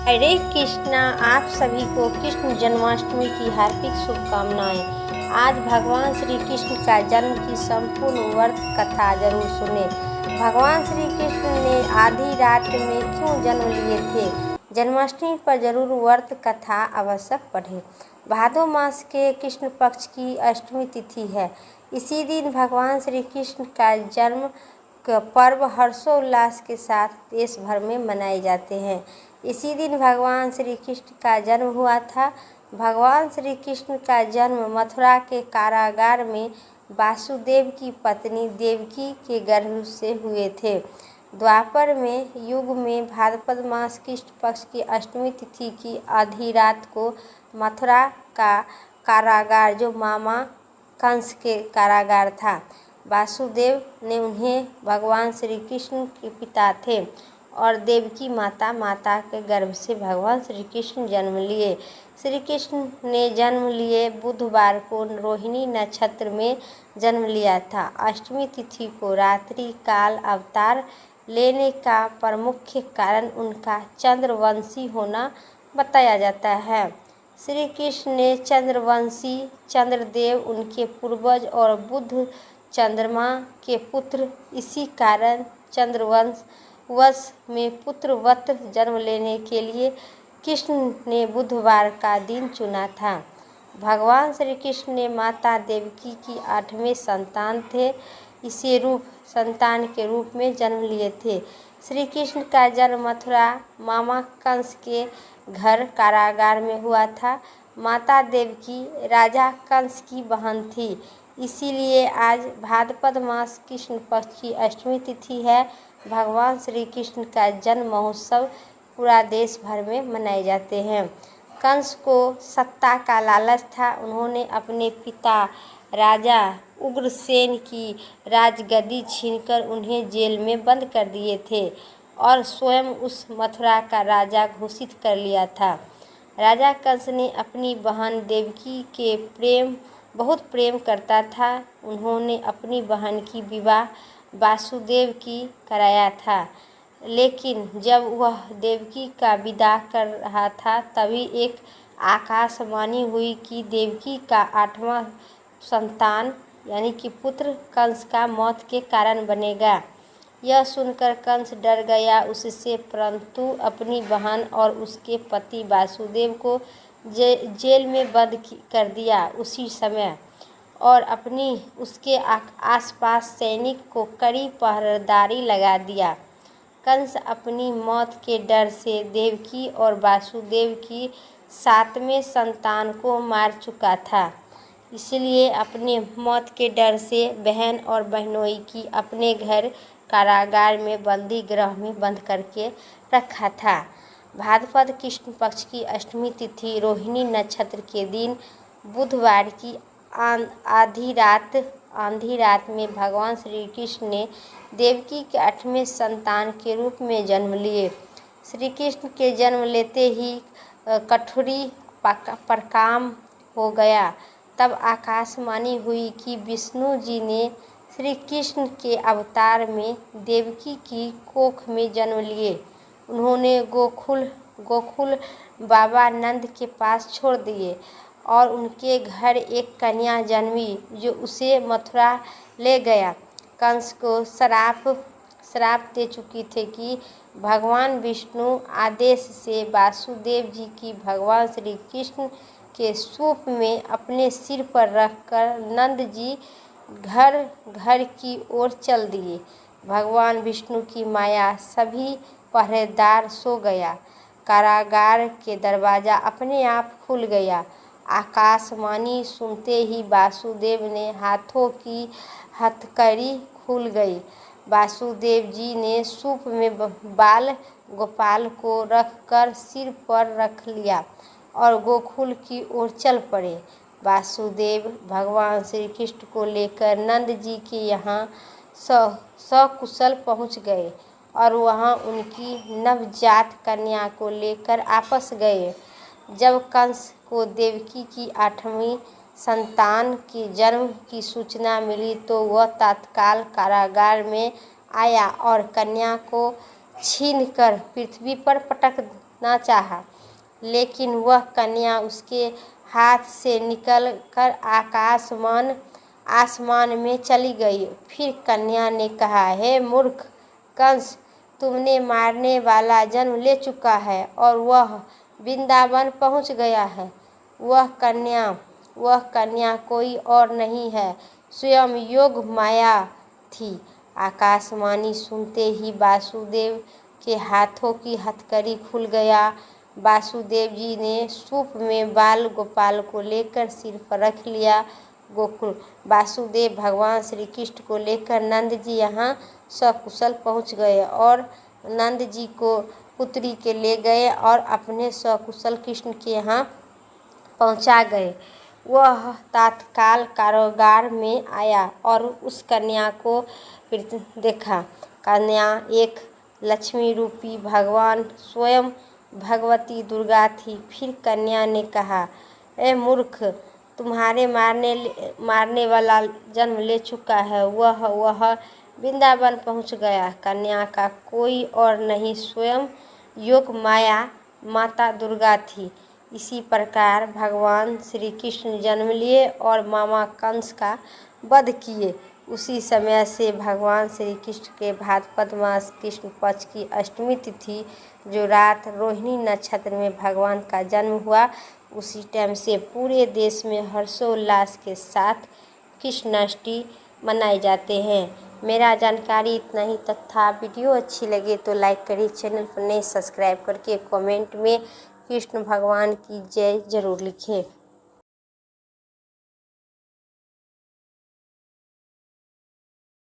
हरे कृष्णा। आप सभी को कृष्ण जन्माष्टमी की हार्दिक शुभकामनाएं। आज भगवान श्री कृष्ण का जन्म की संपूर्ण व्रत कथा जरूर सुने। भगवान श्री कृष्ण ने आधी रात में क्यों जन्म लिए थे? जन्माष्टमी पर जरूर व्रत कथा आवश्यक पढ़ें। भादो मास के कृष्ण पक्ष की अष्टमी तिथि है। इसी दिन भगवान श्री कृष्ण का जन्म पर्व हर्षोल्लास के साथ देश भर में मनाए जाते हैं। इसी दिन भगवान श्री कृष्ण का जन्म हुआ था। भगवान श्री कृष्ण का जन्म मथुरा के कारागार में वासुदेव की पत्नी देवकी के गर्भ से हुए थे। द्वापर में युग में भाद्रपद मास कृष्ण पक्ष की अष्टमी तिथि की आधी रात को मथुरा का कारागार, जो मामा कंस के कारागार था, वासुदेव ने उन्हें भगवान श्री कृष्ण के पिता थे और देवकी माता के गर्भ से भगवान श्री कृष्ण जन्म लिए। श्री कृष्ण ने जन्म लिए बुधवार को रोहिणी नक्षत्र में जन्म लिया था। अष्टमी तिथि को रात्रि काल अवतार लेने का प्रमुख कारण उनका चंद्रवंशी होना बताया जाता है। श्री कृष्ण ने चंद्रवंशी चंद्रदेव उनके पूर्वज और बुध चंद्रमा के पुत्र, इसी कारण चंद्रवंश में पुत्रवत जन्म लेने के लिए कृष्ण ने बुधवार का दिन चुना था। भगवान श्री कृष्ण ने माता देवकी की 8वें संतान थे। इसे रूप संतान के रूप में जन्म लिए थे। श्री कृष्ण का जन्म मथुरा मामा कंस के घर कारागार में हुआ था। माता देवकी राजा कंस की बहन थी। इसीलिए आज भाद्रपद मास कृष्ण पक्ष की अष्टमी तिथि है। भगवान श्री कृष्ण का जन्म महोत्सव पूरा देश भर में मनाए जाते हैं। कंस को सत्ता का लालच था। उन्होंने अपने पिता राजा उग्रसेन की राजगद्दी छीनकर उन्हें जेल में बंद कर दिए थे और स्वयं उस मथुरा का राजा घोषित कर लिया था। राजा कंस ने अपनी बहन देवकी के बहुत प्रेम करता था। उन्होंने अपनी बहन की विवाह वासुदेव की कराया था, लेकिन जब वह देवकी का विदा कर रहा था तभी एक आकाशवाणी हुई कि देवकी का 8वां संतान यानी कि पुत्र कंस का मौत के कारण बनेगा। यह सुनकर कंस डर गया उससे, परंतु अपनी बहन और उसके पति वासुदेव को जेल में बंद कर दिया उसी समय और उसके आसपास सैनिक को कड़ी पहरेदारी लगा दिया। कंस अपनी मौत के डर से देवकी और वासुदेव की 7वें संतान को मार चुका था। इसलिए अपने मौत के डर से बहन और बहनोई की अपने घर कारागार में बंदी गृह में बंद करके रखा था। भाद्रपद कृष्ण पक्ष की अष्टमी तिथि रोहिणी नक्षत्र के दिन बुधवार की आधी रात में भगवान श्री कृष्ण ने देवकी के 8वें संतान के रूप में जन्म लिए। श्री कृष्ण के जन्म लेते ही कठोरी पर काम हो गया। तब आकाशवाणी हुई कि विष्णु जी ने श्री कृष्ण के अवतार में देवकी की कोख में जन्म लिए। उन्होंने गोकुल बाबा नंद के पास छोड़ दिए और उनके घर एक कन्या जन्मी जो उसे मथुरा ले गया। कंस को श्राप दे चुकी थे कि भगवान विष्णु आदेश से वासुदेव जी की भगवान श्री कृष्ण के सूप में अपने सिर पर रखकर नंद जी घर घर की ओर चल दिए। भगवान विष्णु की माया सभी पहरेदार सो गया। कारागार के दरवाज़ा अपने आप खुल गया। आकाशवाणी सुनते ही वासुदेव ने हाथों की हथकड़ी खुल गई। वासुदेव जी ने सूप में बाल गोपाल को रखकर सिर पर रख लिया और गोकुल की ओर चल पड़े। वासुदेव भगवान श्री कृष्ण को लेकर नंद जी के यहाँ सकुशल पहुँच गए और वहाँ उनकी नवजात कन्या को लेकर आपस गए। जब कंस को देवकी की 8वीं संतान के जन्म की सूचना मिली तो वह तत्काल कारागार में आया और कन्या को छीनकर पृथ्वी पर पटक ना चाहा, लेकिन वह कन्या उसके हाथ से निकलकर आसमान में चली गई। फिर कन्या ने कहा, हे मूर्ख कंस, तुमने मारने वाला जन्म ले चुका है और वह वृंदावन पहुंच गया है। वह कन्या कोई और नहीं है, स्वयं योग माया थी। आकाशवाणी सुनते ही वासुदेव के हाथों की हथकड़ी खुल गया। वासुदेव जी ने सूप में बाल गोपाल को लेकर सिर पर रख लिया। गोकुल वासुदेव भगवान श्री कृष्ण को लेकर नंद जी यहाँ सकुशल पहुँच गए और नंद जी को पुत्री के ले गए और अपने सकुशल कृष्ण के यहाँ पहुँचा गए। वह तत्काल कारागार में आया और उस कन्या को देखा। कन्या एक लक्ष्मी रूपी भगवान स्वयं भगवती दुर्गा थी। फिर कन्या ने कहा, ए मूर्ख, तुम्हारे मारने वाला जन्म ले चुका है, वह वृंदावन पहुंच गया। कन्या का कोई और नहीं, स्वयं योग माया माता दुर्गा थी। इसी प्रकार भगवान श्री कृष्ण जन्म लिए और मामा कंस का वध किए। उसी समय से भगवान श्री कृष्ण के भाद्रपद मास कृष्ण पक्ष की अष्टमी तिथि, जो रात रोहिणी नक्षत्र में भगवान का जन्म हुआ, उसी टाइम से पूरे देश में हर्षोल्लास के साथ कृष्णाष्टमी मनाए जाते हैं। मेरा जानकारी इतना ही तथा वीडियो अच्छी लगे तो लाइक करिए, चैनल पर नए सब्सक्राइब करके कमेंट में कृष्ण भगवान की जय जरूर लिखें।